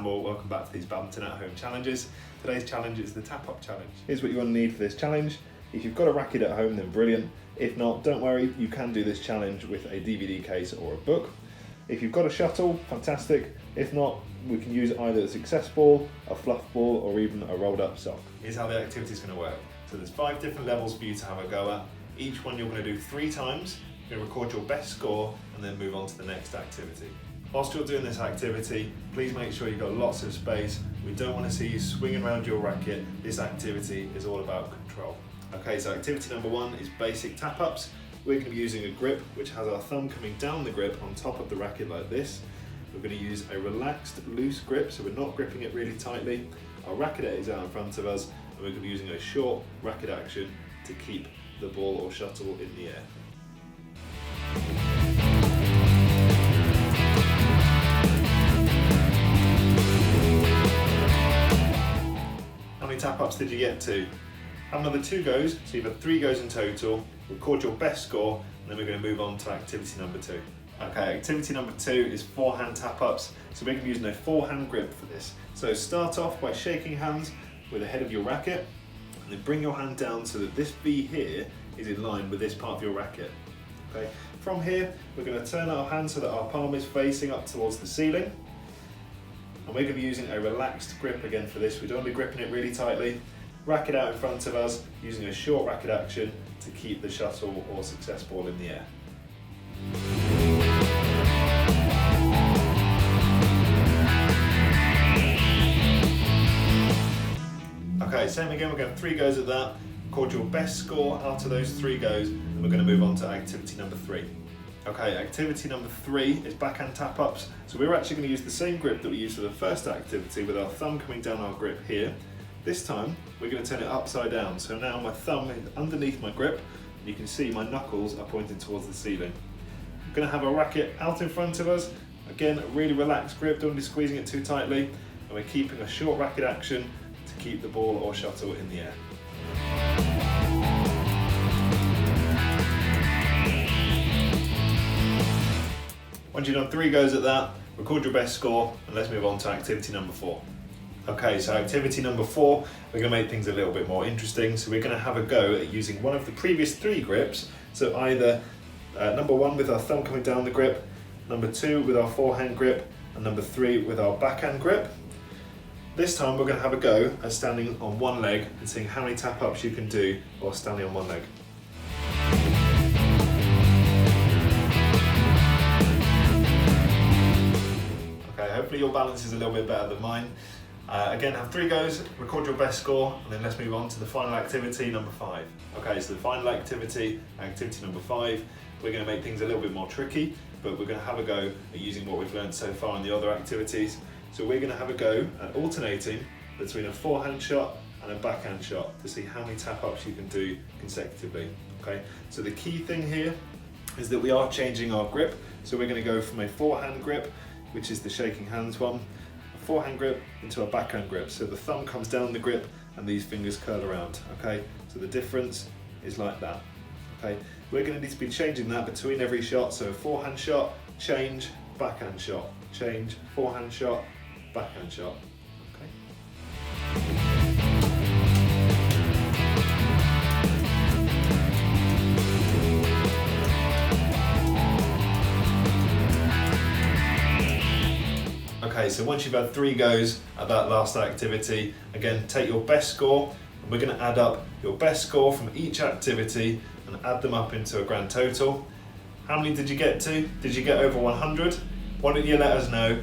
Campbell, welcome back to these Badminton at Home challenges. Today's challenge is the tap-up challenge. Here's what you want to need for this challenge. If you've got a racket at home, then brilliant. If not, don't worry, you can do this challenge with a DVD case or a book. If you've got a shuttle, fantastic. If not, we can use either a success ball, a fluff ball, or even a rolled up sock. Here's how the activity is going to work. So there's 5 different levels for you to have a go at. Each one you're going to do 3 times. You're going to record your best score and then move on to the next activity. Whilst you're doing this activity, please make sure you've got lots of space. We don't want to see you swinging around your racket. This activity is all about control. Okay, so activity number 1 is basic tap-ups. We're going to be using a grip which has our thumb coming down the grip on top of the racket like this. We're going to use a relaxed, loose grip, so we're not gripping it really tightly. Our racket is out in front of us, and we're going to be using a short racket action to keep the ball or shuttle in the air. How many tap-ups did you get to? Have another 2 goes, so you've had 3 goes in total. Record your best score, and then we're going to move on to activity number 2. Okay, activity number 2 is forehand tap-ups. So we're going to be using a forehand grip for this. So start off by shaking hands with the head of your racket, and then bring your hand down so that this V here is in line with this part of your racket. Okay. From here, we're going to turn our hand so that our palm is facing up towards the ceiling. And we're going to be using a relaxed grip again for this. We don't want to be gripping it really tightly. Racket out in front of us, using a short racket action to keep the shuttle or success ball in the air. Okay, same again, we're going to have 3 goes at that. Record your best score out of those 3 goes, and we're going to move on to activity number 3. Okay, activity number 3 is backhand tap-ups. So we're actually going to use the same grip that we used for the first activity with our thumb coming down our grip here. This time, we're going to turn it upside down. So now my thumb is underneath my grip, and you can see my knuckles are pointing towards the ceiling. We're going to have a racket out in front of us. Again, a really relaxed grip, don't be squeezing it too tightly. And we're keeping a short racket action to keep the ball or shuttle in the air. Once you've done 3 goes at that, record your best score, and let's move on to activity number 4. Okay, so activity number 4, we're going to make things a little bit more interesting. So we're going to have a go at using one of the previous 3 grips. So either number 1 with our thumb coming down the grip, number 2 with our forehand grip, and number 3 with our backhand grip. This time we're going to have a go at standing on one leg and seeing how many tap-ups you can do while standing on one leg. Okay, hopefully your balance is a little bit better than mine. Again, have 3 goes, record your best score, and then let's move on to the final activity, number 5. Okay, so the final activity, activity number 5, we're going to make things a little bit more tricky, but we're going to have a go at using what we've learned so far in the other activities. So we're going to have a go at alternating between a forehand shot and a backhand shot to see how many tap-ups you can do consecutively. Okay, so the key thing here is that we are changing our grip. So we're going to go from a forehand grip, which is the shaking hands one, a forehand grip into a backhand grip. So the thumb comes down the grip and these fingers curl around. Okay, so the difference is like that. Okay, we're going to need to be changing that between every shot. So forehand shot, change, backhand shot, change, forehand shot, backhand shot. Okay, so once you've had 3 goes at that last activity, again, take your best score, and we're going to add up your best score from each activity and add them up into a grand total. How many did you get to? Did you get over 100? Why don't you let us know?